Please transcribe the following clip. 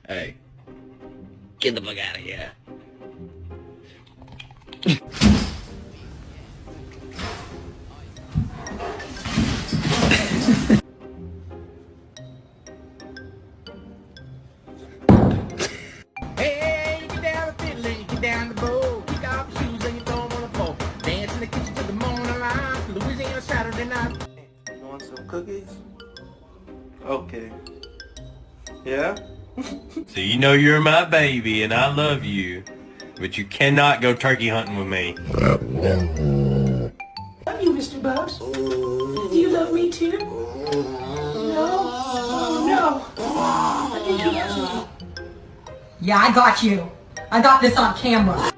Hey, get the fuck out of here. Hey, you get down the fiddle and you get down the bow. Kick off your shoes and you throw them on the floor. Dance in the kitchen till the morning light. Louisiana Saturday night. You want some cookies? Okay. Yeah? So you know you're my baby and I love you, but you cannot go turkey hunting with me. Love you, Mr. Bugs. Do you love me too? No? Oh, no. I think he has me. Yeah, I got you. I got this on camera.